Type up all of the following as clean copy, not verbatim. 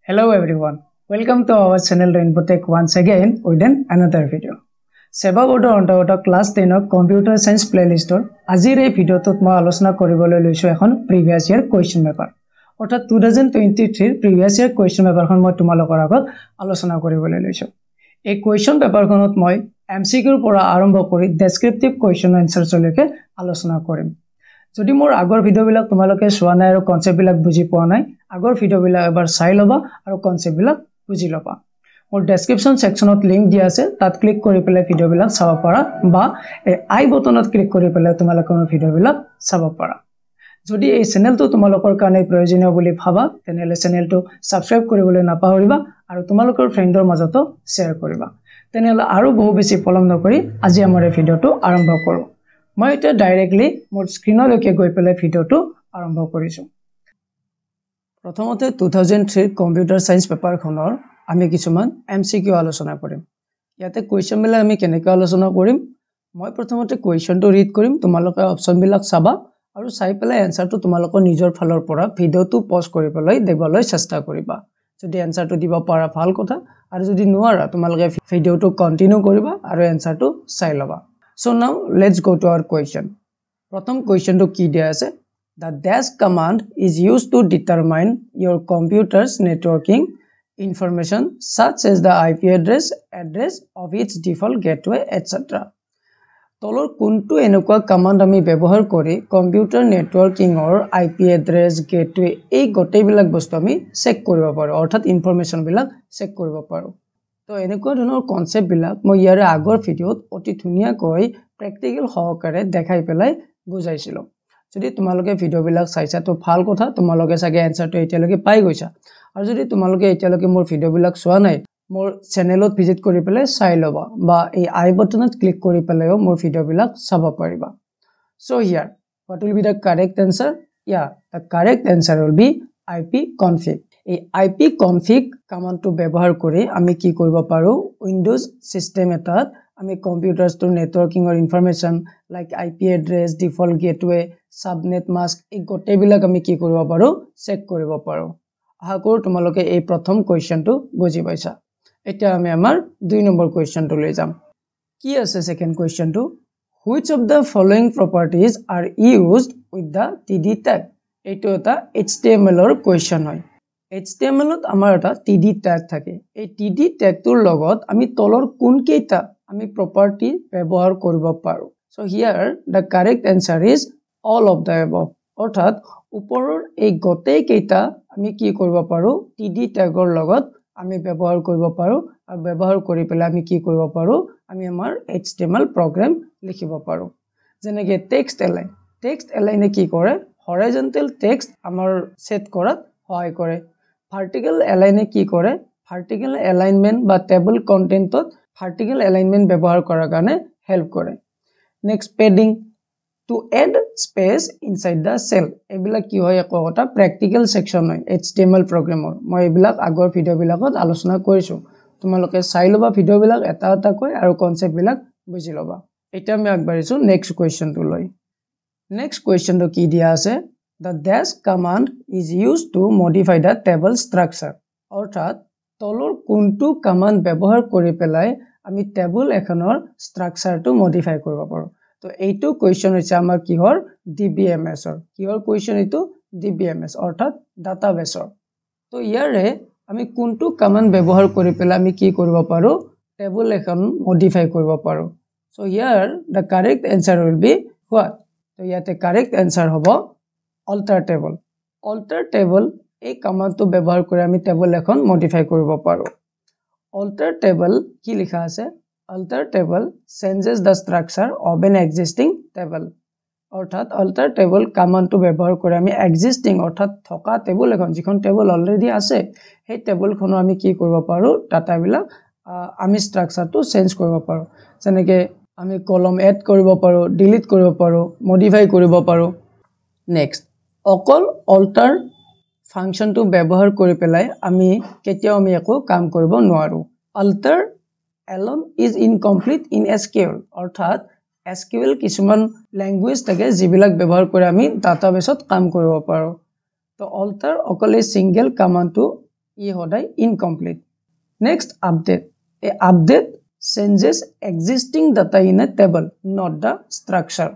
Hello everyone, welcome to our channel Rainbow Tech once again with another video. Seba board on class 10 of computer science playlist or azir ei video tot moi alochona koribole loisu ekhon previous year question paper. Orthat 2023 previous year question paper khon moi tumalokor agot alochona koribole loisu. Ei question paper khonot moi MCQ pora arambho kori descriptive question answers loke alochona korim. যদি মোৰ আগৰ video বিলাক তোমালোকে চোৱা নাই আৰু concept বিলাক বুজি পোৱা নাই আগৰ ভিডিও বিলাক এবাৰ চাই লবা আৰু কনসেপ্ট বিলাক বুজি লবা মোৰ ডেসক্ৰিপচন সেকশনত লিংক দিয়া আছে তাত ক্লিক কৰি পেলাই ভিডিও বিলাক চাব পাৰা বা এই আই বটনত ক্লিক কৰি পেলাই তোমালোকে মোৰ ভিডিও বিলাক চাব পাৰা যদি এই চেনেলটো তোমালোকৰ কাৰণে প্ৰয়োজনীয় বুলি ভাবা তেনেহলে চেনেলটো সাবস্ক্ৰাইব কৰিবলৈ নাপাহৰিবা আৰু তোমালোকৰ ফ্ৰেণ্ডৰ মাজতো শেয়াৰ কৰিবা তেনেহলে আৰু বহু বেছি পলম নকৰি আজি আমাৰ এই ভিডিওটো আৰম্ভ কৰো মই এটা ডাইৰেক্টলি মোৰ স্ক্ৰিনলৈকে গৈ পেলাই ভিডিওটো আৰম্ভ কৰিছো প্ৰথমতে 2003 কম্পিউটাৰ সায়েন্স পেপাৰ খনৰ আমি কিছুমান এমসিকিউ আলোচনা কৰিম ইয়াতে কোৱেশ্চন বিলাক আমি কেনেকৈ আলোচনা কৰিম মই প্ৰথমতে কোৱেশ্চনটো ৰিড কৰিম তোমালোকে অপচন বিলাক চাবা আৰু চাই পেলাই এনসাৰটো তোমালোকৰ নিজৰ ফালৰ পৰা ভিডিওটো পজ কৰি পেলাই দেখবলৈ চেষ্টা কৰিবা যদি এনসাৰটো দিব পাৰা ভাল কথা আৰু যদি নোৱাৰা তোমালোকে ভিডিওটো কন্টিনিউ কৰিবা আৰু এনসাৰটো চাই লবা So now let's go to our question. Pratham question to ki dia ase the dash command is used to determine your computer's networking information such as the IP address of its default gateway etc. Tolor kuntu enukwa command ami byabohar kori computer networking or IP address gateway ei gotei bilak bostu ami check koribo paro orthat information bilak check koribo paro তো এনেকুৱা ধৰণৰ concept বিলাক মই ইয়াৰ আগৰ ভিডিওত অতি ধুনিয়া কৈ প্ৰ্যাকটিক্যাল সহকাৰে দেখাই পেলাই বুজাইছিলো যদি তোমালোকে ভিডিও বিলাক চাইছা তো ভাল কথা তোমালোকে সাগে আনসাৰটো এতিয়ালৈকে পাই গৈছা আৰু যদি তোমালোকে এতিয়ালৈকে মোৰ ভিডিও বিলাক চোৱা নাই মোৰ চেনেলত ভিজিট কৰি পেলাই চাই লবা বা এই আই বটনত ক্লিক কৰি পেলাইও মোৰ ভিডিও বিলাক চাব পাৰিবা so here what will be the correct answer yeah the correct answer will be ipconfig এই ipconfig কমান্ডটো ব্যৱহাৰ কৰি আমি কি কৰিব পাৰো উইন্ডোজ সিস্টেম এটাত আমি computers to networking or information like IP address default gateway subnet mask এই গটেবিলাক আমি কি কৰিব পাৰো চেক কৰিব পাৰো আশা কৰো তোমালোকে এই প্ৰথম কোৱেশ্চনটো বুজি পাইছা এতিয়া আমি আমাৰ 2 নম্বৰ কোৱেশ্চনটো লৈ যাম কি আছে second কোৱেশ্চনটো which of the following properties are used with the td tag এইটো এটা HTML ৰ কোৱেশ্চন হয় HTML ত আমাৰ এটা td tag থাকে এই td tag টোৰ লগত আমি তলৰ কোন কেইটা আমি প্ৰপাৰ্টি ব্যৱহাৰ কৰিব পাৰো so here the correct answer is all of the above অৰ্থাৎ ওপৰৰ এই গটেই কেইটা আমি কি কৰিব পাৰো td tag ৰ লগত আমি ব্যৱহাৰ কৰিব পাৰো আৰু ব্যৱহাৰ কৰি পেলাই আমি কি কৰিব পাৰো আমি আমাৰ HTML প্ৰগ্ৰাম লিখিব পাৰো যেনেকৈ text align কি কৰে horizontal text আমাৰ সেট কৰাত সহায় কৰে vertical align কি কৰে vertical alignment বা table contentত vertical alignment ব্যৱহাৰ কৰাৰ কাৰণে হেল্প কৰে next padding to add space inside the cell এবিলা কি হয় একটা practical section হয় HTML প্ৰগ্ৰামৰ মই এবিলা আগৰ ভিডিও বিলাকত আলোচনা কৰিছো তোমালোকে চাই লবা ভিডিও বিলাক এটা এটা কৈ আৰু কনসেপ্ট বিলাক বুজি লবা এটা আমি আগবাঢ়িছো নেক্সট কোৱেশ্চনটো লৈ নেক্সট কোৱেশ্চনটো কি দিয়া আছে The dash command is used to modify the table structure. অৰ্থাৎ তলৰ কোনটো কমান্ড ব্যৱহাৰ কৰি পেলাই আমি টেবল এখনৰ স্ট্ৰাকচাৰটো মডিফাই কৰিব পাৰো তো এইটো কোৱেশ্চন হৈছে আমাৰ কিহৰ DBMS ৰ কিহৰ কোৱেশ্চন এইটো DBMS অৰ্থাৎ ডাটাবেছৰ তো ইয়াৰে আমি কোনটো কমান্ড ব্যৱহাৰ কৰি পেলাই আমি কি কৰিব পাৰো টেবল এখন মডিফাই কৰিব পাৰো so here the correct answer will be what তো ইয়াতে correct answer হ'ব alter table এই কমান্ডটো ব্যৱহাৰ কৰি আমি টেবল এখন মডিফাই কৰিব পাৰো alter table কি লিখা আছে alter table changes the structure of an existing table অৰ্থাৎ alter table কমান্ডটো ব্যৱহাৰ কৰি আমি existing অৰ্থাৎ থকা টেবল এখন যিখন টেবল অলৰেডি আছে সেই টেবলখন আমি কি কৰিব পাৰো ডাটা বিলাক আমি স্ট্ৰাকচাৰটো চেঞ্জ কৰিব পাৰো যেনেকৈ আমি কলম এড কৰিব পাৰো ডিলিট কৰিব পাৰো মডিফাই কৰিব পাৰো নেক্সট অকল alter ফাংচনটো ব্যৱহাৰ কৰি পেলাই আমি কেতিয়াও আমি একো কাম কৰিব নোৱাৰো alter alone is incomplete in SQL অৰ্থাৎ SQL কিছুমান ল্যাঙ্গুৱেজ থাকে যিবিলাক ব্যৱহাৰ কৰি আমি ডাটাবেছত কাম কৰিব পাৰো তো alter অকল এই সিঙ্গেল কমান্ডটো ই সদায় incomplete next update A update changes existing data in a table not the structure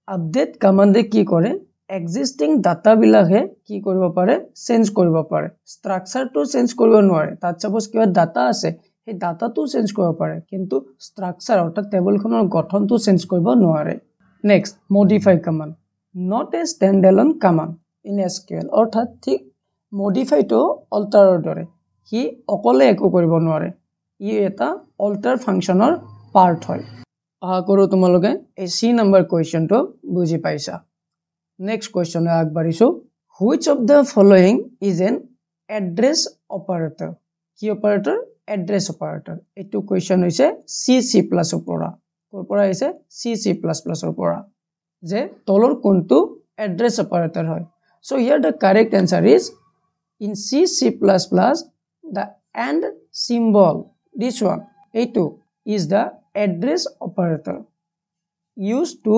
update কমাণ্ডে কি কৰে এক্সিষ্টিং ডাটাবিলাকহে কি কৰিব পাৰে চেঞ্জ কৰিব পাৰে ষ্ট্ৰাকচাৰটো চেঞ্জ কৰিব নোৱাৰে তাত সাপোজ কিবা ডাটা আছে সেই ডাটাটো চেঞ্জ কৰিব পাৰে কিন্তু ষ্ট্ৰাকচাৰ অৰ্থাৎ টেবলখনৰ গঠনটো চেঞ্জ কৰিব নোৱাৰে next modify command not a standalone command in SQL অৰ্থাৎ ঠিক মডিফাইটো অল্টাৰৰ দৰে সি অকলে একো কৰিব নোৱাৰে ই এটা অল্টাৰ ফাংচনৰ পাৰ্ট হয় আশা কৰোঁ তোমালোকে এই চি নম্বৰ কুৱেশ্যনটো বুজি পাইছা নেক্সট কুৱেশ্যনে আগবাঢ়িছোঁ which of the following is an address operator কি অপাৰেটৰ এড্ৰেছ অপাৰেটৰ এইটো কুৱেশ্যন হৈছে চি প্লাছৰ পৰা ক'ৰ পৰা আহিছে চি প্লাছৰ পৰা যে তলৰ কোনটো এড্ৰেছ অপাৰেটৰ হয় so' here the correct answer is in C plus the and symbol this one এইটো is the address operator use to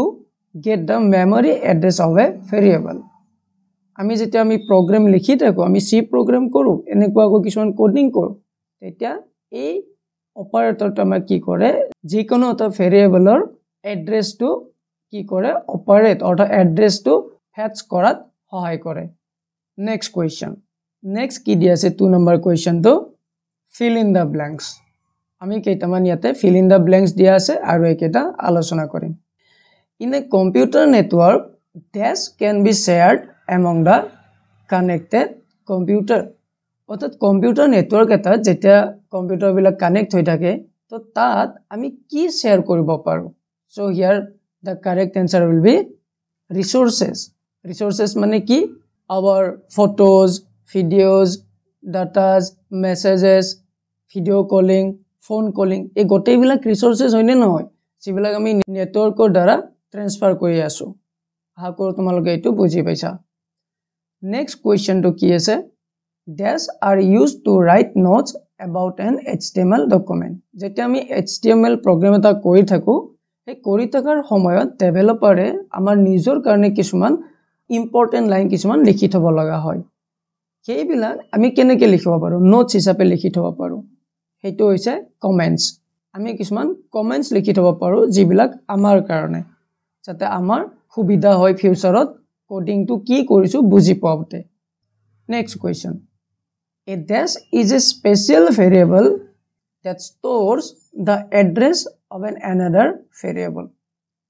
get the memory address of a variable আমি যেতিয়া আমি program লিখি থাকো আমি C program কৰো এনেকুৱাকৈ কিছুমান কোডিং কৰো তেতিয়া এই অপাৰেটৰটো আমাৰ কি কৰে যিকোনো এটা ভেৰিয়েবলৰ এড্ৰেছটো কি কৰে অপাৰেট অৰ্থাৎ এড্ৰেছটো ফেচ কৰাত সহায় কৰে নেক্সট কোৱেশ্চন নেক্সট কি দি আছে 2 number কোৱেশ্চনটো fill in the blanks আমি কেইটামান ইয়াতে fill in the blanks দিয়া আছে আৰু একেটা আলোচনা কৰিম In a computer network, dash can be shared among the connected computer. অর্থাৎ কম্পিউটাৰ নেটৱৰ্ক এটা যেতিয়া কম্পিউটাৰবিলাক কানেক্ট হৈ থাকে তো তাত আমি কি শেয়াৰ কৰিব পাৰো so here the correct answer will be resources মানে কি our photos videos datas messages video calling phone calling এই গোটেইবিলাক ৰিসোৰ্সেস হয়নে নহয় যিবিলাক আমি নেটৱৰ্কৰ দ্বাৰা ট্ৰান্সফাৰ কৰি আছো আশা কৰোঁ তোমালোকে এইটো বুজি পাইছা নেক্সট কুৱেশ্যনটো কি আছে dash are used to write notes about an HTML document যেতিয়া আমি HTML প্ৰগ্ৰাম এটা কৰি থাকো এই কৰি থকাৰ সময়ত ডেভেলপাৰে আমাৰ নিজৰ কাৰণে কিছুমান ইম্পৰ্টেন্ট লাইন কিছুমান লিখি থব লগা হয় সেইবিলাক আমি কেনেকৈ লিখিব পাৰো নোটছ হিচাপে লিখি থব পাৰো সেইটো হৈছে কমেন্টছ আমি কিছুমান কমেন্টছ লিখি থব পাৰো যিবিলাক আমাৰ কাৰণে যাতে আমাৰ সুবিধা হয় ফিউচাৰত কোডিংটো কি কৰিছো বুজি পাওঁতে next question a dash is a special variable that stores the address of another variable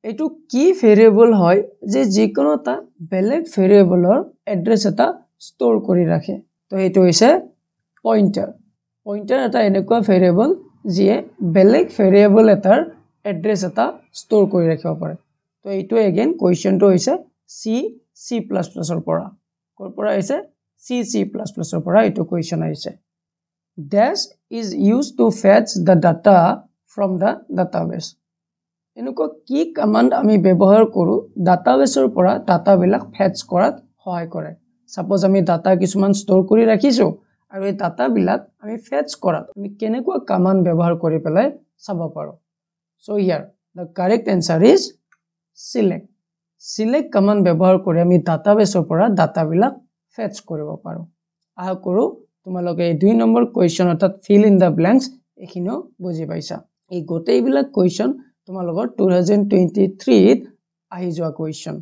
এটো কি ভেৰিয়েবল হয় যে যিকোনো এটা বেলেগ ভেৰিয়েবলৰ এড্ৰেছ এটা ষ্ট'ৰ কৰি ৰাখে তো এটো হৈছে পইন্টাৰ এটা এনেকুৱা ভেৰিয়েবল যিয়ে বেলেগ ভেৰিয়েবল এটাৰ এড্ৰেছ এটা ষ্ট'ৰ কৰি ৰাখিব পাৰে তো এইটো এগেইন কোৱেশ্চনটো হৈছে চি প্লাছ প্লাছৰ পৰা ক'ৰ পৰা আহিছে চি প্লাছ প্লাছৰ পৰা এইটো কোৱেশ্চন আহিছে dash is used to fetch the data from the database এনেকুৱা কি কমান্ড আমি ব্যৱহাৰ কৰো ডাটাবেছৰ পৰা ডাটাবিলাক ফেচ কৰাত সহায় কৰে সাপোজ আমি ডাটা কিছুমান ষ্ট'ৰ কৰি ৰাখিছো আৰু এই ডাটাবিলাক আমি ফেচ কৰাত আমি কেনেকুৱা কমান্ড ব্যৱহাৰ কৰি পেলাই চাব পাৰো so here the correct answer is select command ব্যৱহাৰ কৰি আমি ডাটাবেছৰ পৰা ডাটাবিলাক ফেচ কৰিব পাৰো আশা কৰোঁ তোমালোকে এই 2 নম্বৰ কোৱেশ্চন অৰ্থাৎ fill in the blanks এখিনো বুজি পাইছা এই গোটেইবিলাক কোৱেশ্চন তোমালোকৰ 2023 ত আহি যোৱা কোৱেশ্চন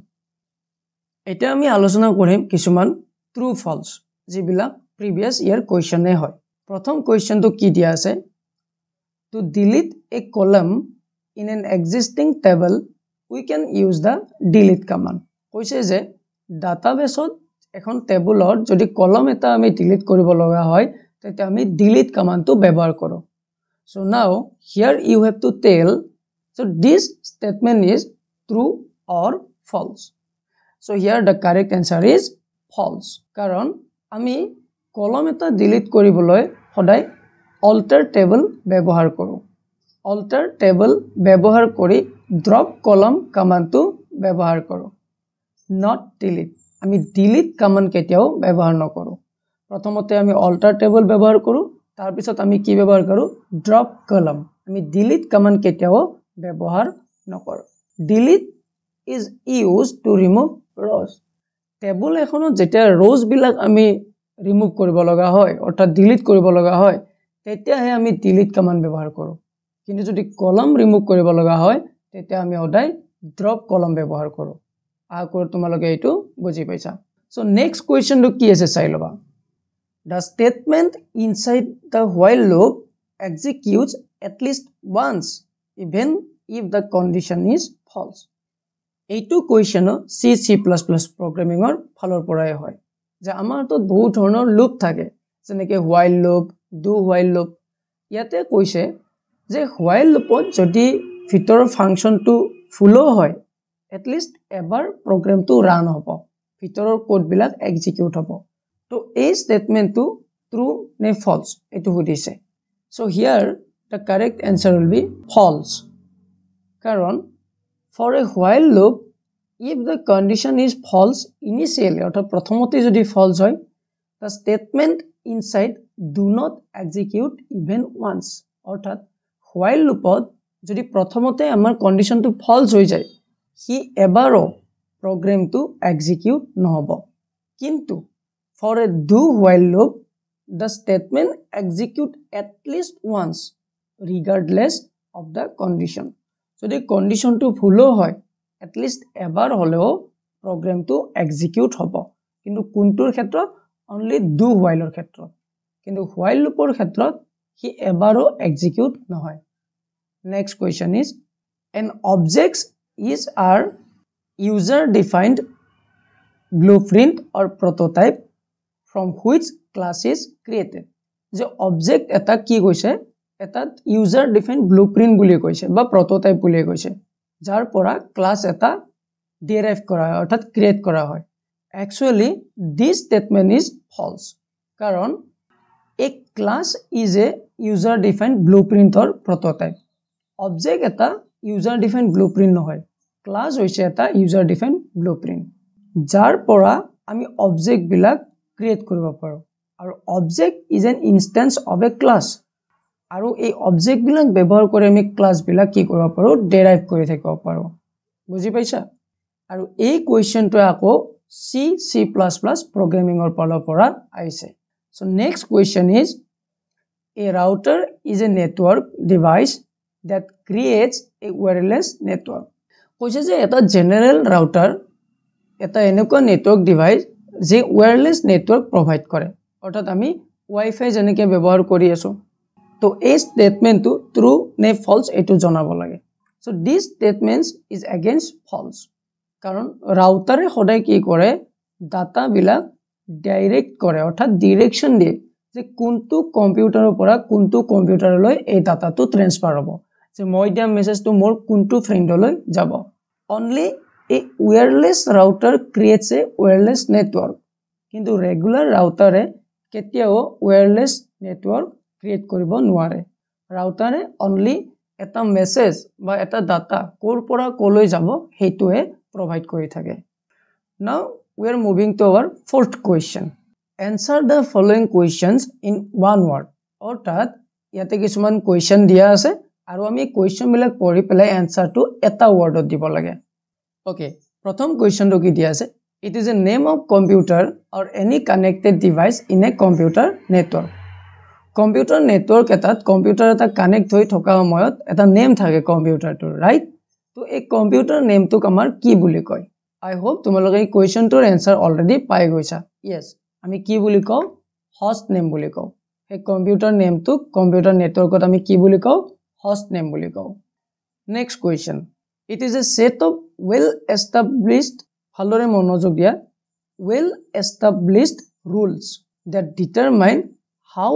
এটা আমি আলোচনা কৰিম কিছুমান ট্ৰু ফলছ যিবিলাক প্ৰিভিয়াস ইয়াৰ কোৱেশ্চনে হয় প্ৰথম কোৱেশ্চনটো কি দিয়া আছে two delete A column in an existing table we can use the delete command কৈছে যে ডাটাবেছত এখন টেবুলৰ যদি কলম এটা আমি ডিলিট কৰিব লগা হয় তেতিয়া আমি delete কমাণ্ডটো ব্যৱহাৰ কৰো so now here you have to tell so this statement is true or false so here the correct answer is false কাৰণ আমি কলম এটা ডিলিট কৰিবলৈ সদায় alter table ব্যৱহাৰ কৰো alter table ব্যৱহাৰ কৰি drop column কমাণ্ডটো ব্যৱহাৰ কৰো not delete আমি delete কমাণ্ড কেতিয়াও ব্যৱহাৰ নকৰো প্ৰথমতে আমি alter table ব্যৱহাৰ কৰো তাৰ পিছত আমি কি ব্যৱহাৰ কৰো drop column আমি delete কমাণ্ড কেতিয়াও ব্যৱহাৰ নকৰো delete is used to remove rows table এখনত যেতিয়া rows বিলাক আমি ৰিমুভ কৰিব লগা হয় অৰ্থাৎ ডিলিট কৰিব লগা হয় তেতিয়াহে আমি ডিলিট কমান্ড ব্যৱহাৰ কৰোঁ কিন্তু যদি কলম ৰিমুভ কৰিব লগা হয় তেতিয়া আমি সদায় ড্ৰপ কলম ব্যৱহাৰ কৰোঁ আশা কৰোঁ তোমালোকে এইটো বুজি পাইছা সো নেক্সট কোৱেশ্চনটো কি আছে চাই লবা the statement inside the while loop executes at least once even if the condition is false এইটো কোৱেশ্চন C++ প্ৰগ্ৰামিংৰ ফালৰ পৰাই হয় যে আমাৰতো বহু ধৰণৰ লুপ থাকে যেনেকৈ while loop do while loop ইয়াতে কৈছে যে while loopত যদি ভিতৰৰ ফাংচনটো ফুলো হয় at least এবাৰ প্ৰগ্ৰামটো ৰান হ'ব ভিতৰৰ কোড বিলাক এক্সিকিউট হ'ব তো এই স্টেটমেন্টটো ট্ৰু নে ফলছ এটো সুধিছে so here the correct answer will be false কারণ for a while loop if the condition is false initially অর্থাৎ প্রথমতে যদি false হয় the statement inside do not execute even once অর্থাৎ while loopত যদি প্রথমতে আমাৰ কন্ডিশনটো false হৈ যায় হি এবাৰো প্ৰগ্ৰামটো এক্সিকিউট নহব কিন্তু for a do while loop the statement execute at least once regardless of the condition যদি কন্ডিশনটো ফুলো হয় at least এবাৰ হলেও প্ৰগ্ৰামটো এক্সিকিউট হ'ব কিন্তু কোনটোৰ ক্ষেত্ৰত only do while ৰ ক্ষেত্ৰত কিন্তু while loopৰ ক্ষেত্ৰত হি এবাৰো এক্সিকিউট নহয় next question is an object is our user defined blueprint or prototype from which class is created যে object এটা কি কৈছে এটা user defined blueprint বুলি কৈছে বা prototype বুলি কৈছে যাৰ পৰা class এটা derive কৰা হয় অৰ্থাৎ create কৰা হয় actually this statement is false কারণ a class is a user defined blueprint or prototype object এটা user defined blueprint নহয় class হৈছে এটা user defined blueprint যাৰ পৰা আমি object বিলাক create কৰিব পাৰো আৰু object is an instance of a class আৰু এই object বিলাক ব্যৱহাৰ কৰি আমি class বিলাক কি কৰিব পাৰো derive কৰি থাকিব পাৰো বুজি পাইছা আৰু এই কোৱেশ্চনটো আকৌ C++ programming ৰ ফালৰ পৰা আহিছে so next question is a router is a network device that creates a wireless network কৈছে যে এটা general router এটা এনেকুৱা network device যে wireless network provide কৰে অৰ্থাৎ আমি wifi যেনেকৈ ব্যৱহাৰ কৰি আছো তো এই স্টেটমেন্টটো ট্ৰু নে ফলছ এটো জনাব লাগে so this statement is against false কারণ রাউটারে সদায় কি করে ডাটা বিলাক ডাইরেক্ট করে অর্থাৎ ডিরেকশন দিয়ে যে কোনটো কম্পিউটাৰৰ পৰা কোনটো কম্পিউটাৰলৈ এই ডাটাটো ট্ৰান্সফাৰ হ'ব যে মই দিয়া মেসেজটো মোৰ কোনটো ফ্ৰেণ্ডলৈ যাব only a wireless router creates a wireless network কিন্তু ৰেগুলাৰ ৰাউটাৰে কেতিয়াও wireless network create কৰিব নোৱাৰে ৰাউটাৰে only এটা মেসেজ বা এটা ডাটা কোৰ পৰা কলৈ যাব হেতুৱে provide কৰি থাকে now we are moving to our fourth question answer the following questions in one word অৰ্থাৎ ইয়াতে কিছুমান question দিয়া আছে আৰু আমি question বিলাক পঢ়ি পেলাই answer টো এটা wordত দিব লাগে okay প্ৰথম questionটো কি দিয়া আছে it is a name of computer or any connected device in a computer network computer network এটাত computer এটা connect হৈ থকা সময়ত এটা name থাকে computerটোৰ right তো এই computer name টোক আমাৰ কি বুলি কয় I hope তোমালোকে এই কোৱেশ্চনটোৰ এনসাৰ অলৰেডি পাই গৈছা yes আমি কি বুলি কওঁ host name বুলি কওঁ এই কম্পিউটাৰ নেমটো কম্পিউটাৰ নেটৱৰ্কত আমি কি বুলি কওঁ host name বুলি কওঁ next question it is a set of well established ভালৰে মনোযোগ দিয়া well established rules that determine how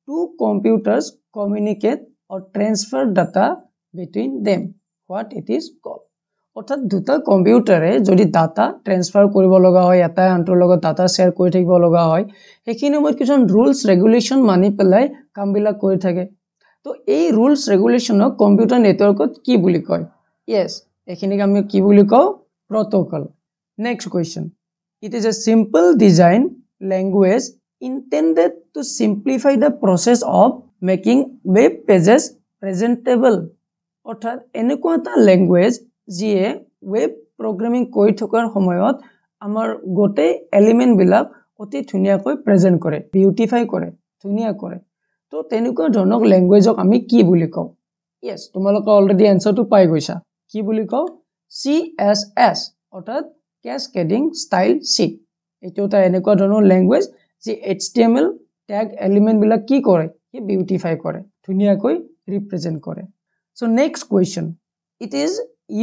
two computers communicate or transfer data between them what it is called অর্থাৎ দুটা কম্পিউটাৰে যদি ডাটা ট্ৰান্সফাৰ কৰিব লগা হয় এটা আনটোৰ লগত ডাটা শেয়াৰ কৰি থাকিব লগা হয় এইখিনি মই কিছুমান ৰুলস ৰেগুলেশন মানি পেলাই কামবিলাক কৰি থাকে তো এই ৰুলস ৰেগুলেশনক কম্পিউটাৰ নেটৱৰ্কত কি বুলি কয় yes এইখিনিক আমি কি বুলি কওঁ protocol next question it is a simple design language intended to simplify the process of making web pages presentable অর্থাৎ এনেকুৱা এটা ল্যাঙ্গুৱেজ যিয়ে ওয়েব প্ৰোগ্ৰামিং কৰি থকাৰ সময়ত আমাৰ গোটেই এলিমেন্ট বিলাক অতি ধুনীয়াকৈ প্ৰেজেন্ট কৰে বিউটিফাই কৰে ধুনীয়া কৰে তো তেনেকুৱা ধৰণৰ ল্যাঙ্গুৱেজক আমি কি বুলি কওঁ yes তোমালোকে অলৰেডি এনসাৰটো পাই গৈছা কি বুলি কওঁ CSS অৰ্থাৎ cascading style sheet এইটো এটা এনেকুৱা ধৰণৰ ল্যাঙ্গুৱেজ যে HTML ট্যাগ এলিমেন্ট বিলাক কি কৰে কি বিউটিফাই কৰে ধুনীয়াকৈ ৰিপ্ৰেজেন্ট কৰে so next question it is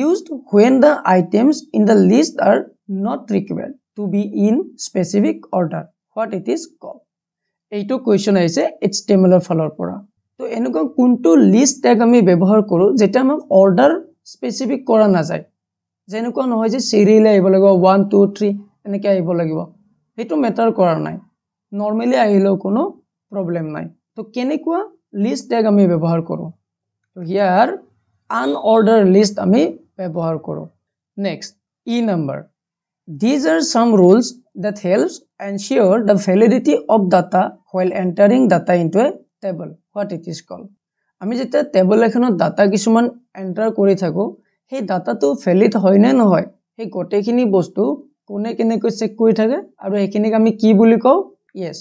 used when the items in the list are not required to be in specific order what it is called এইটো কোৱেশ্চন আহিছে HTML ৰ ফালৰ পৰা তো এনেকুৱা কোনটো লিষ্ট ট্যাগ আমি ব্যৱহাৰ কৰো যেটা আমাক অৰ্ডাৰ স্পেসিফিক কৰা না যায় যেনেকুৱা নহয় যে সিৰিয়াল আহিব লাগিব 1 2 3 এনেকৈ আহিব লাগিব হেতু মেটাৰ কৰা নাই নৰমালি আহিলেও কোনো প্ৰবলেম নাই তো কেনেকুৱা লিষ্ট ট্যাগ আমি ব্যৱহাৰ কৰো তো হিয়াৰ unordered list আমি ব্যৱহাৰ কৰো next e number these are some rules that helps ensure the validity of data while entering data into a table what it is called আমি যেটা টেবল এখনত ডাটা কিছুমান এন্টাৰ কৰি থাকো সেই ডাটাটো ভ্যালিড হয় নে নহয় সেই গটেখিনি বস্তু কোনে কেনেকৈ চেক কৰি থাকে আৰু এখিনিক আমি কি বুলি কওঁ yes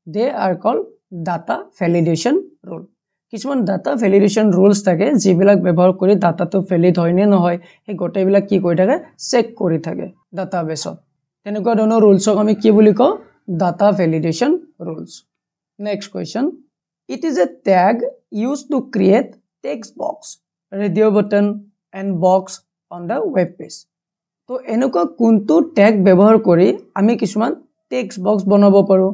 they are called data validation rule কিছুমান ডাটা ভ্যালিডেশন রুলস থাকে যিবিলাক ব্যৱহাৰ কৰি ডাটাটো ভ্যালিড হয় নে নহয় সেই গটেবিলাক কি কৰি থাকে চেক কৰি থাকে ডাটাবেছত তেনেকুৱা ধৰণৰ ৰুলসক আমি কি বুলি কওঁ data validation rules next question it is a tag used to create text box radio button and box on the web page তো এনেকুৱা কোনটো ট্যাগ ব্যৱহাৰ কৰি আমি কিছুমান টেক্সট বক্স বনাব পাৰো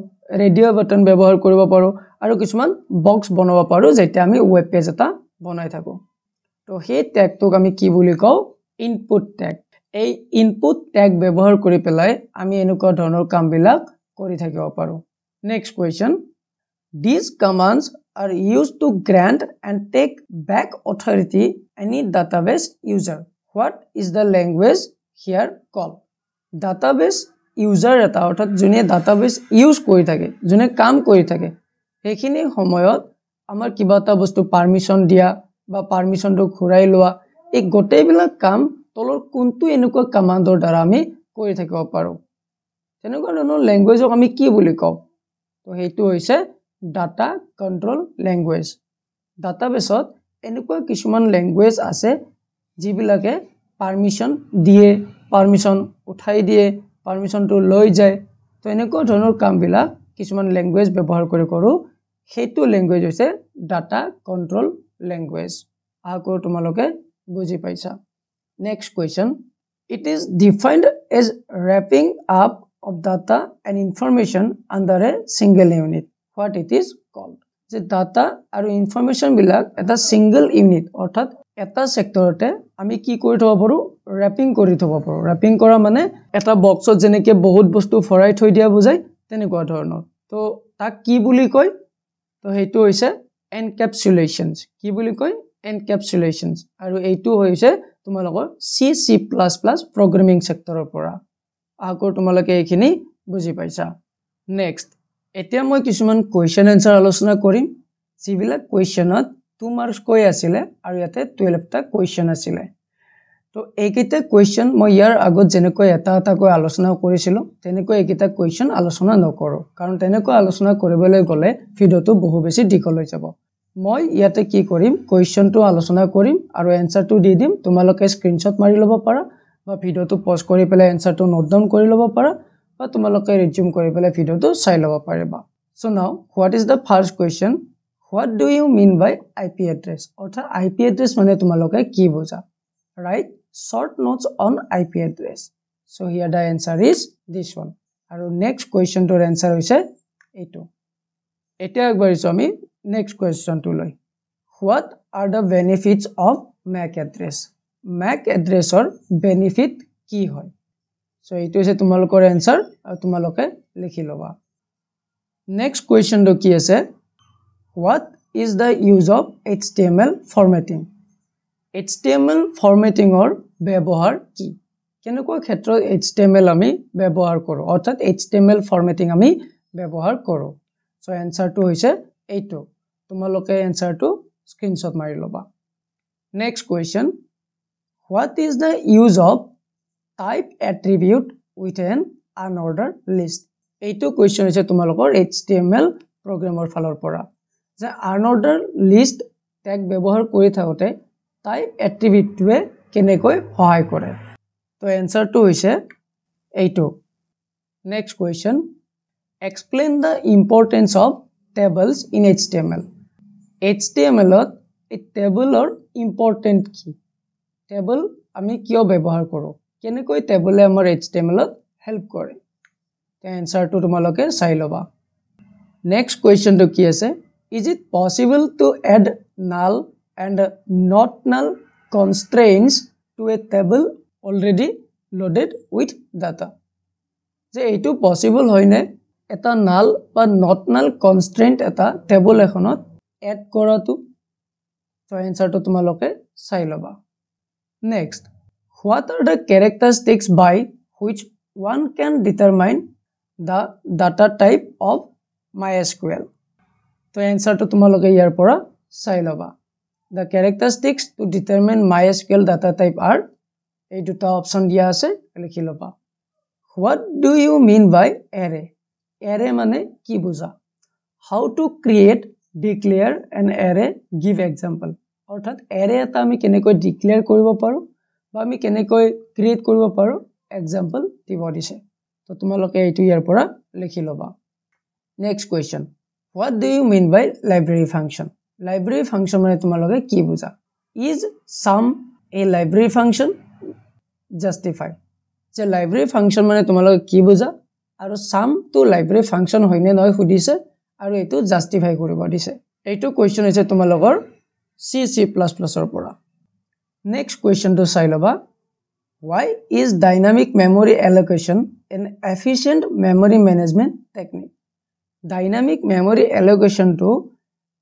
ৰেডিও বাটন ব্যৱহাৰ কৰিব পাৰো আৰু কিছুমান বক্স বনাব পাৰো যেটা আমি ওয়েব পেজ এটা বনাই থাকো তো সেই ট্যাগটোক আমি কি বুলি কওঁ ইনপুট ট্যাগ এই ইনপুট ট্যাগ ব্যৱহাৰ কৰি পেলাই আমি এনেকুৱা ধৰণৰ কামবিলাক কৰি থাকিব পাৰো next question these commands are used to grant and take back authority any database user what is the language here called database user এটা অৰ্থাৎ যোনে database ইউজ কৰি থাকে যোনে কাম কৰি থাকে সেইখিনি সময়ত আমাৰ কিবা এটা বস্তু পাৰমিশন দিয়া বা পাৰমিশনটো ঘূৰাই লোৱা এই গটেবিলাক কাম তলৰ কোনটো এনেকুৱা কমান্ডৰ দ্বাৰা আমি কৰি থাকিব পাৰো তেনেকুৱা ধৰণৰ ল্যাঙ্গুৱেজক আমি কি বুলি কওঁ তো হেতু হৈছে ডাটা কন্ট্ৰোল ল্যাঙ্গুৱেজ ডাটাবেছত এনেকুৱা কিছুমান ল্যাঙ্গুৱেজ আছে যিবিলাকে পাৰমিশন দিয়ে পাৰমিশন উঠাই দিয়ে পাৰমিশনটো লৈ যায় তো এনেকুৱা ধৰণৰ কামবিলাক কিছুমান ল্যাঙ্গুৱেজ ব্যৱহাৰ কৰি কৰো হেতু ল্যাঙ্গুৱেজ হৈছে ডাটা কন্ট্ৰোল ল্যাঙ্গুৱেজ আকৌ তোমালোকে বুজি পাইছা next question it is defined as wrapping up of data and information under a single unit what it is called যে ডাটা আৰু ইনফৰমেশন বিলাক এটা সিঙ্গল ইউনিট অৰ্থাৎ এটা সেক্টৰতে আমি কি কৰি থব পাৰো ৰ্যাপিং কৰি থব পাৰো ৰ্যাপিং কৰা মানে এটা বক্সত যেনেকে বহুত বস্তু ভৰাই থৈ দিয়া বুজাই তেনেকুৱা ধৰণৰ তো তাক কি বুলি কয় তো হেতু হৈছে এনক্যাপসুলেশনস কি বুলি কয় এনক্যাপসুলেশনস আৰু এইটো হৈছে তোমালোকৰ C++ প্ৰগ্ৰামিং সেক্টৰৰ পৰা আকৌ তোমালোকে এইখিনি বুজি পাইছা নেক্সট এতিয়া মই কিছুমান কোৱেশ্চন আনসাৰ আলোচনা কৰিম যিবিলাক কোৱেশ্চনত 2 মাৰ্কস কৈ আছিল আৰু ইয়াতে 12 টা কোৱেশ্চন আছিল তো এইকেইটা কোৱেশ্চন মই ইয়াৰ আগত যেনেকৈ এটা কৈ আলোচনা কৰিছিলো তেনেকৈ এইকেইটা কোৱেশ্চন আলোচনা নকৰো কাৰণ তেনেকৈ আলোচনা কৰিবলৈ গলে ভিডিওটো বহু বেছি দীঘল হৈ যাব মই ইয়াতে কি কৰিম কোৱেশ্চনটো আলোচনা কৰিম আৰু এনসাৰটো দি দিম তোমালোকে স্ক্ৰিনশ্বট মাৰি ল'ব পাৰা বা ভিডিওটো পজ কৰি পেলাই এনসাৰটো নোট ডাউন কৰি ল'ব পাৰা বা তোমালোকে ৰিজিউম কৰি পেলাই ভিডিওটো চাই ল'ব পাৰিবা so now what is the first question What do you mean by IP address? অর্থাৎ IP address মানে তোমালোকে কি বোঝা? Write short notes on IP address. So here the answer is this one. আৰু next question to answer হৈছে এইটো এটা একবাৰ আমি next question to লৈ What are the benefits of MAC address? MAC address or benefit কি হয়? So এইটো হৈছে তোমালোকৰ answer আৰু তোমালোকে লিখি লবা Next question to কি আছে What is the use of HTML formatting? HTML formatting or ব্যৱহাৰ কি? কেনেকুৱা ক্ষেত্ৰত HTML আমি ব্যৱহাৰ কৰো অৰ্থাৎ HTML formatting আমি ব্যৱহাৰ কৰো সো এনসাৰটো হৈছে এইটো তোমালোকে এনসাৰটো স্ক্ৰিনশ্বট মাৰি লবা next question What is the use of type attribute with an unordered list? এইটো কোৱেশ্চন হৈছে তোমালোকৰ HTML প্ৰগ্ৰামৰ ফালৰ পৰা যে আনঅৰ্ডাৰ লিষ্ট ট্যাগ ব্যৱহাৰ কৰি থাকোতে তাই এট্ৰিবিউটটোৱে কেনেকৈ সহায় কৰে তো এনসাৰটো হৈছে এইটো next question explain da importance of tables in HTML HTML ত এই টেবলৰ ইম্পৰ্টেন্ট কি টেবল আমি কিয় ব্যৱহাৰ কৰো কেনেকৈ টেবলে আমাৰ HTML ত হেল্প কৰে তে এনসাৰটো তোমালোকে চাই লবা নেক্সট কোৱেশ্চনটো কি আছে is it possible to add null and not null constraints to a table already loaded with data যে এইটো পসিবল হয়নে এটা null বা not null constraint এটা টেবল এখনত এড কৰাটো তো এনসাৰটো তোমালোকে চাই লবা next what are the characteristics by which one can determine the data type of MySQL তো এনসারটো তোমালোকে ইয়াৰ পৰা চাই লবা the characteristics to determine MySQL data type are এই দুটা অপচন দিয়া আছে লিখি লবা what do you mean by array array মানে কি বুজা how to create declare an array give example অৰ্থাৎ array এটা আমি কেনেকৈ ডিক্লেয়াৰ কৰিব পাৰো বা আমি কেনেকৈ ক্ৰিয়েট কৰিব পাৰো এক্সাম্পল দিব দিছে তো তোমালোকে এইটো ইয়াৰ পৰা লিখি লবা next question what do you mean by library function library function মানে তোমালোকে কি বুজা is sum a library function justify যে library function মানে তোমালোকে কি বুজা আৰু sum to library function হয়নে নহয় সুধিছে আৰু এটো justify কৰিব দিছে এইটো কোৱেশ্চন হৈছে তোমালোকৰ C++ ৰ পৰা next question to চাই লবা why is dynamic memory allocation an efficient memory management technique dynamic memory allocation to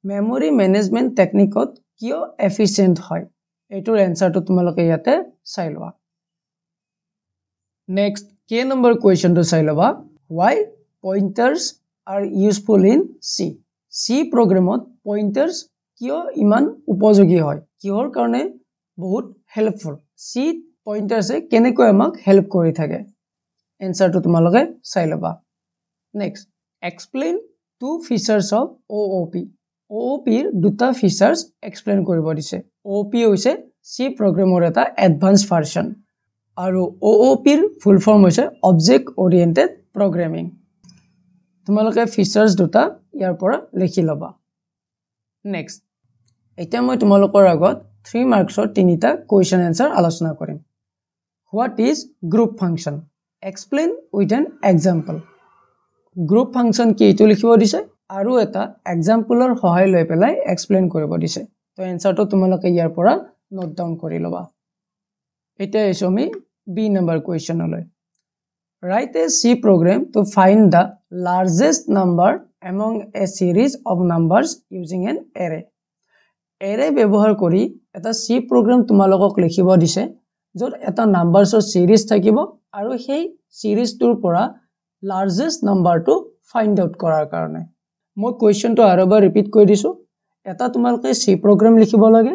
memory management technique ot kiyo efficient hoy etur answer to tumaloke yate sai loba next k number question to sai loba why pointers are useful in c program ot pointers kiyo iman upojogi hoy kihor karone bahut helpful c pointers e keneko amak help kori thake answer to tumaloke sai loba next explain two features of OOP OOP er দুটা features explain করিব দিছে OOP হৈছে C program-ৰ এটা advanced version আৰু OOP er full form হৈছে object oriented programming তোমালোকে features দুটা ইয়াৰ পৰা লিখি লবা next এটা মই তোমালোকৰ আগত 3 marks-ৰ তিনিটা question answer আলোচনা কৰিম what is group function explain with an example group function কি এটো লিখিব দিছে আৰু এটা এক্সাম্পলৰ সহায় লৈ পেলাই এক্সপ্লেইন কৰিব দিছে তো এনসাৰটো তোমালোকে ইয়াৰ পৰা নোট ডাউন কৰি লবা এটা এসমি বি নম্বৰ কোৱেশ্চন লৈ write a C program to find the largest number among a series of numbers using an array array ব্যৱহাৰ কৰি এটা C program তোমালোকক লিখিব দিছে যত এটা নাম্বাৰছৰ সিৰিজ থাকিব আৰু সেই সিৰিজটোৰ পৰা largest number to find out কৰাৰ কাৰণে মই কোৱেশ্চনটো আৰবাৰ ৰিপিট কৰি দিছো এটা তোমালোকে C program লিখিব লাগে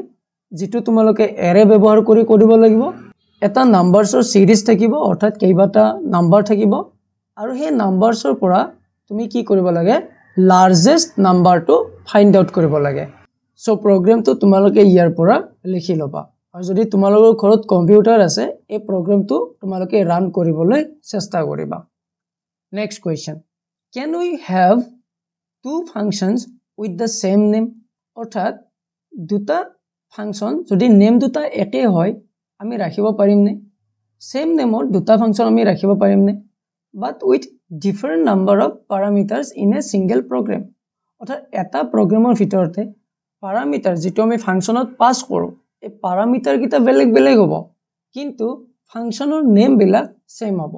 যেটো তোমালোকে array ব্যৱহাৰ কৰি কৰিব লাগিব এটা নাম্বাৰছৰ সিৰিজ থাকিব অৰ্থাৎ কেইবাটা নাম্বাৰ থাকিব আৰু সেই নাম্বাৰছৰ পৰা তুমি কি কৰিব লাগে largest number to find out কৰিব লাগে সো প্ৰগ্ৰামটো তোমালোকে ইয়াৰ পৰা লিখি লবা আৰু যদি তোমালোকৰ ঘৰত কম্পিউটাৰ আছে এই প্ৰগ্ৰামটো তোমালোকে ৰান কৰিবলৈ চেষ্টা কৰিবা next question can we have two functions with the same name অৰ্থাৎ দুটা ফাংশন যদি নেম দুটা একে হয় আমি ৰাখিব পাৰিম নে same name or দুটা ফাংশন আমি ৰাখিব পাৰিম নে but with different number of parameters in a single program অৰ্থাৎ এটা প্ৰগ্ৰামৰ ভিতৰতে parameter যেটো আমি ফাংশনত পাস কৰো এই parameter কিটা বেলেগ বেলেগ হ'ব কিন্তু ফাংশনৰ নেম বিলাক সেম হ'ব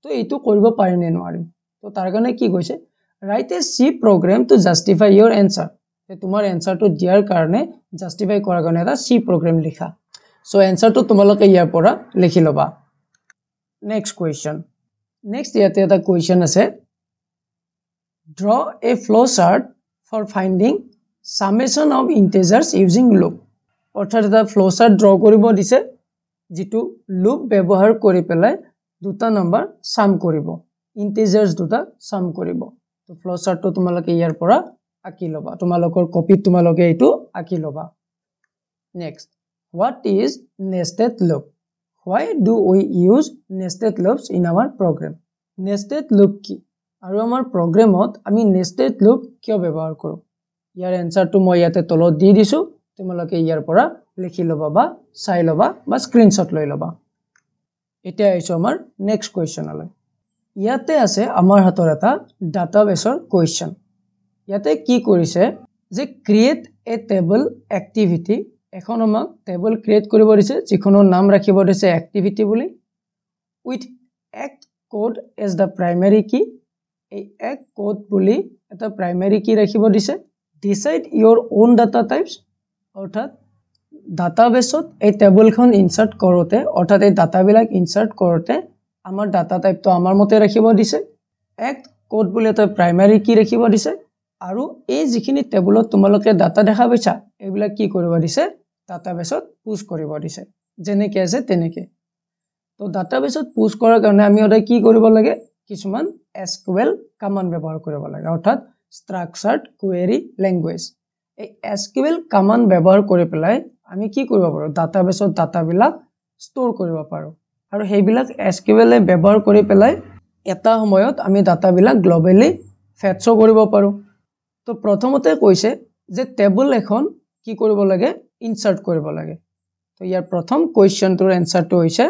তো এইটো কৰিব পাৰিম নে নোৱাৰিম তো তাৰ কাৰণে কি কৈছে write a C program to justify your answer তে তোমাৰ answerটো দিয়াৰ কাৰণে justify কৰাৰ কাৰণে এটা C program লিখা সো answerটো তোমালোকে ইয়াৰ পৰা লিখি লবা next question next ইয়াতে এটা question আছে draw a flow chart for finding summation of integers using loop অৰ্থাৎ এটা flow chart draw কৰিব দিছে যেটো loop ব্যৱহাৰ কৰি পেলাই দুটা নাম্বাৰ সাম কৰিব ইন্টিজাৰ্স দুটা সাম কৰিব তো ফ্লো চাৰ্টটো তোমালোকে ইয়াৰ পৰা আঁকি লবা তোমালোকৰ কপিত তোমালোকে এইটো আঁকি লবা next what is nested loop why do we use nested loops in our program nested loop কি আৰু আমাৰ প্ৰগ্ৰামত আমি nested loop কিয় ব্যৱহাৰ কৰো ইয়াৰ এনসাৰটো মই ইয়াতে তলত দি দিছো তোমালোকে ইয়াৰ পৰা লিখি লবা বা চাই লবা বা স্ক্ৰিনশ্বট লৈ লবা এটা আইছো আমাৰ নেক্সট কোৱেশ্চনলৈ ইয়াতে আছে আমাৰ হাতৰ এটা ডাটাবেছৰ কোৱেশ্চন ইয়াতে কি কৰিছে যে ক্ৰিয়েট এ টেবল এক্টিভিটি এখন আমাক টেবল ক্ৰিয়েট কৰিব দিছে যিখনৰ নাম ৰাখিব দিছে এক্টিভিটি বুলি with act code as the primary key এই এক্ট কোড বুলি এটা প্ৰাইমাৰী কি ৰাখিব দিছে decide your own data types অৰ্থাৎ ডাটাবেছত এই টেবলখন ইনসাৰ্ট কৰোতে অৰ্থাৎ এই ডাটাবিলাক ইনসাৰ্ট কৰোতে আমাৰ ডাটা টাইপটো আমাৰ মতে ৰাখিব দিছে এক্ট কোড বুলি এটা প্ৰাইমাৰী কি ৰাখিব দিছে আৰু এই যিখিনি টেবলত তোমালোকে ডাটা দেখা পাইছা এইবিলাক কি কৰিব দিছে ডাটাবেছত পুশ কৰিব দিছে যেনেকৈ আছে তেনেকৈ তো ডাটাবেছত পুশ কৰাৰ কাৰণে আমি ওটা কি কৰিব লাগে কিছুমান এসকিউএল কমান্ড ব্যৱহাৰ কৰিব লাগে অৰ্থাৎ স্ট্ৰাকচাৰ্ড কোৱেৰি ল্যাঙ্গুৱেজ এই এসকিউএল কমান্ড ব্যৱহাৰ কৰি পেলাই আমি কি কৰিব পাৰো ডাটাবেছত ডাটাবিলাক ষ্টৰ কৰিব পাৰো আৰু সেইবিলাক এসকিউএল ব্যৱহাৰ কৰি পেলাই এটা সময়ত আমি ডাটাবিলাক গ্লোবালি ফেটছ কৰিব পাৰো তো প্ৰথমতে কৈছে যে টেবল এখন কি কৰিব লাগে ইনসাৰ্ট কৰিব লাগে তো ইয়াৰ প্ৰথম কোৱেশ্চনটোৰ এনসাৰটো হৈছে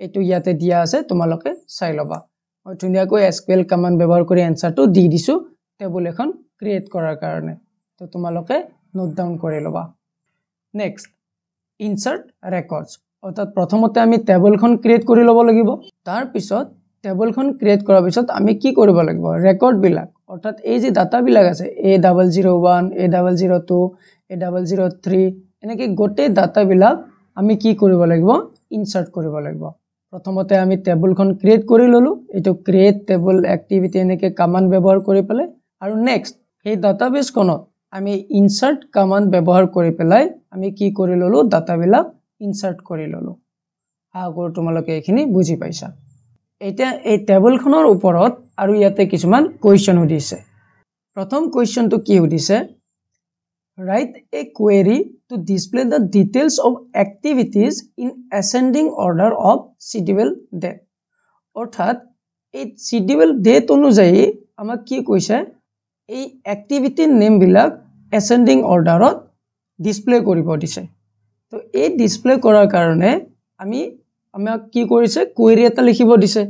এটো ইয়াতে দিয়া আছে তোমালোকে চাই লবা মই ধুনিয়াকৈ এসকিউএল কমান্ড ব্যৱহাৰ কৰি এনসাৰটো দি দিছো টেবল এখন ক্ৰিয়েট কৰাৰ কাৰণে তো তোমালোকে নোট ডাউন কৰি লবা নেক্সট ইনসাৰ্ট ৰেকৰ্ডছ অৰ্থাৎ প্ৰথমতে আমি টেবলখন ক্ৰিয়েট কৰি লব লাগিব তাৰ পিছত টেবলখন ক্ৰিয়েট কৰাৰ পিছত আমি কি কৰিব লাগিব ৰেকৰ্ড বিলাক অৰ্থাৎ এই যে ডাটা বিলাক আছে A001 A002 A003 এনেকৈ গোটেই ডাটা বিলাক আমি কি কৰিব লাগিব ইনসাৰ্ট কৰিব লাগিব প্ৰথমতে আমি টেবলখন ক্ৰিয়েট কৰি ললো এটো ক্ৰিয়েট টেবল এক্টিভিটি এনেকৈ কমান্ড ব্যৱহাৰ কৰি পেলাই আৰু নেক্সট এই ডাটাবেছখনত আমি ইনসাৰ্ট কমান্ড ব্যৱহাৰ কৰি পেলাই আমি কি কৰি ললো ডাটা বিলাক ইনসাৰ্ট কৰি ললো আগৰ তোমালোকে এখিনি বুজি পাইছা এটা এই টেবলখনৰ ওপৰত আৰু ইয়াতে কিছুমান কোৱেশ্চন উদিছে প্ৰথম কোৱেশ্চনটো কি উদিছে write a query to display the details of activities in ascending order of schedule date অৰ্থাৎ এই schedule date অনুযায়ী আমাক কি কৈছে এই এক্টিভিটি নেম বিলাক ascending orderত ডিসপ্লে কৰিব দিছে তো এই ডিসপ্লে কৰাৰ কাৰণে আমাক কি কৰিছে কোৱেৰি এটা লিখিব দিছে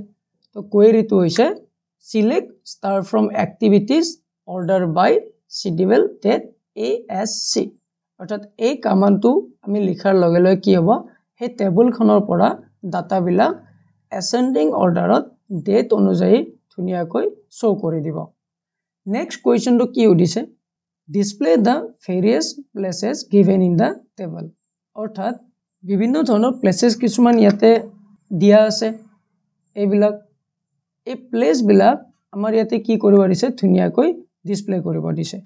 তো কোৱেৰিটো হৈছে select star from activities order by schedule date ASC অৰ্থাৎ এই কমান্ডটো আমি লিখাৰ লগে লগে কি হ'ব হে টেবলখনৰ পৰা ডাটা বিলাক ascending orderত ডেট অনুযায়ী ধুনিয়াকৈ শো কৰি দিব নেক্সট কোৱেশ্চনটো কি উদিছে display the various places given in the table অৰ্থাৎ বিভিন্ন ধৰণৰ প্লেसेस কিছুমান ইয়াতে দিয়া আছে এইবিলাক এই প্লেস বিলাক আমাৰ ইয়াতে কি কৰিব দিছে ধুনিয়াকৈ ডিসপ্লে কৰিব দিছে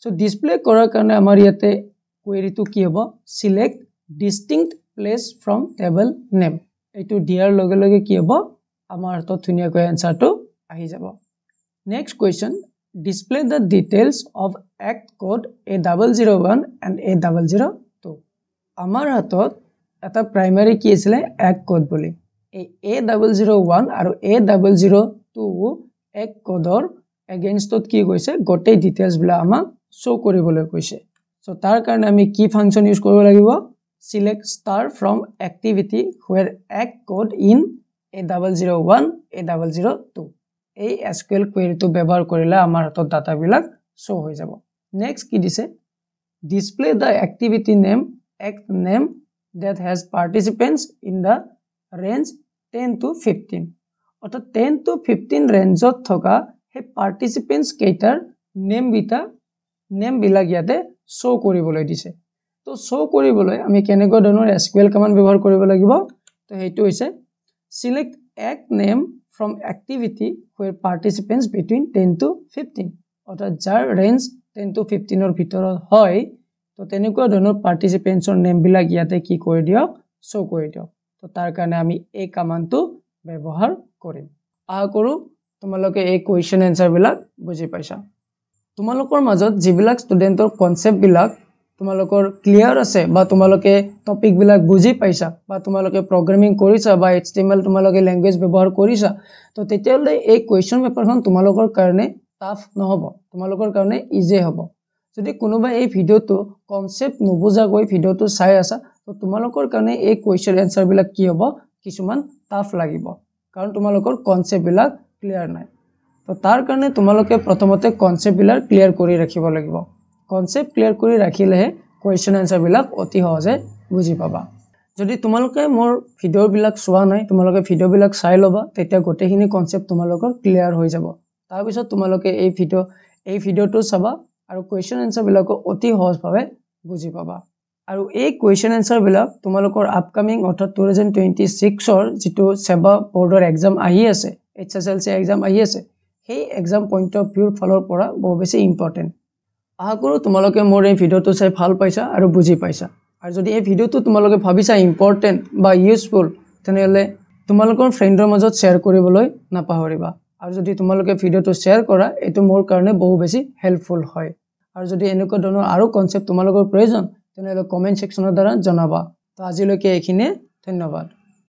সো ডিসপ্লে কৰাৰ কাৰণে আমাৰ ইয়াতে কোৱেৰিটো কি হ'ব select distinct place from table name এইটো দিয়াৰ লগে লগে কি হ'ব আমাৰ তো ধুনিয়াকৈ এনসাৰটো আহি যাব next question display the details of act code A001 and A002 আমাৰ হাতত এটা প্ৰাইমাৰী কি আছিল act code বুলি এই A001 আৰু A002 act codeৰ এগেইনষ্টত কি কৈছে গোটেই ডিটেইলছ বিলা আমাক শো কৰিবলৈ কৈছে সো তাৰ কাৰণে আমি কি ফাংচন ইউজ কৰিব লাগিব select star from activity where act code in A001 A002 এই এসকিউএল কোৱেৰিটো ব্যৱহাৰ কৰিলে আমাৰ হাতত ডাটা বিলাক শো হৈ যাব নেক্সট কি দিছে display the activity name act name that has participants in the range 10 to 15 অৰ্থাৎ 10 to 15 ৰেঞ্জত থকা হে পাৰ্টিসিপেন্টস কেইটাৰ নেম বিলাক ইয়াতে শো কৰিবলৈ দিছে তো শো কৰিবলৈ আমি কেনেকৈ ধৰণৰ এসকিউএল কমান্ড ব্যৱহাৰ কৰিব লাগিব তো হেতু হৈছে select act name from activity where participants between 10 to 15 অৰ্থাৎ যাৰ ৰেঞ্জ 10 to 15 ৰ ভিতৰত হয় তো তেনেকুৱা ধৰণৰ পাৰ্টিসিপেন্টছৰ নেম বিলাক ইয়াতে কি কৰি দিয়ক শো কৰি দিয়ক তো তাৰ কাৰণে আমি এই কমান্ডটো ব্যৱহাৰ কৰিম আহা কৰো তোমালোকে এই কুৱেশ্যন এনসাৰবিলাক বুজি পাইছা তোমালোকৰ মাজত যিবিলাক ষ্টুডেন্টৰ কনসেপ্টবিলাক তোমালোকৰ ক্লিয়াৰ আছে বা তোমালোকে টপিকবিলাক বুজি পাইছা বা তোমালোকে প্ৰগ্ৰামিং কৰিছা বা HTML তোমালোকে ল্যাঙ্গুৱেজ ব্যৱহাৰ কৰিছা তো তেতিয়ালে এই কুৱেশ্যন পেপাৰখন তোমালোকৰ কাৰণে টাফ নহব তোমালোকৰ কাৰণে ইজি হ'ব যদি কোনোবা এই ভিডিওটো কনসেপ্ট নুবুজাকৈ ভিডিওটো চাই আছা তো তোমালোকৰ কাৰণে এই কুৱেশ্যন এনসাৰবিলাক কি হ'ব কিছুমান টাফ লাগিব কাৰণ তোমালোকৰ কনসেপ্টবিলাক ক্লিয়াৰ নাই তো তাৰ কাৰণে তোমালোকে প্ৰথমতে কনসেপ্টবিলাক ক্লিয়াৰ কৰি ৰাখিব লাগিব কনসেপ্ট ক্লিয়াৰ কৰি ৰাখিলেহে কুৱেশ্যন এনসাৰবিলাক অতি সহজে বুজি পাবা যদি তোমালোকে মোৰ ভিডিওবিলাক চোৱা নাই তোমালোকে ভিডিওবিলাক চাই লবা তেতিয়া গোটেইখিনি কনসেপ্ট তোমালোকৰ ক্লিয়াৰ হৈ যাব তাৰ পিছত তোমালোকে এই ভিডিওটো চাবা আৰু কুৱেশ্যন এনসাৰবিলাক অতি সহজভাৱে বুজি পাবা আৰু এই কুৱেশ্যন এনসাৰবিলাক তোমালোকৰ আপকামিং অৰ্থাৎ 2026 ৰ যেটো সেবা বৰ্ডৰ এক্সাম আহি আছে HSLC এক্সাম আহি আছে সেই এক্সাম পইণ্ট অফ ভিউৰ ফালৰ পৰা বহু বেছি ইম্পৰ্টেন্ট আশা কৰো তোমালোকে মোৰ এই ভিডিওটো চাই ভাল পাইছা আৰু বুজি পাইছা আৰু যদি এই ভিডিওটো তোমালোকে ভাবিছা ইম্পৰ্টেন্ট বা ইউজফুল তেনেহলে তোমালোকৰ ফ্ৰেণ্ডৰ মাজত শেয়াৰ কৰিবলৈ নাপাহৰিবা আৰু যদি তোমালোকে ভিডিওটো শেয়াৰ কৰা এটো মোৰ কাৰণে বহু বেছি হেল্পফুল হয় আৰু যদি এনেকুৱা ধৰণৰ আৰু কনসেপ্ট তোমালোকৰ প্ৰয়োজন তেনেহলে কমেন্ট সেকশনৰ দ্বাৰা জনাবা তো আজিলৈকে এইখিনিয়ে ধন্যবাদ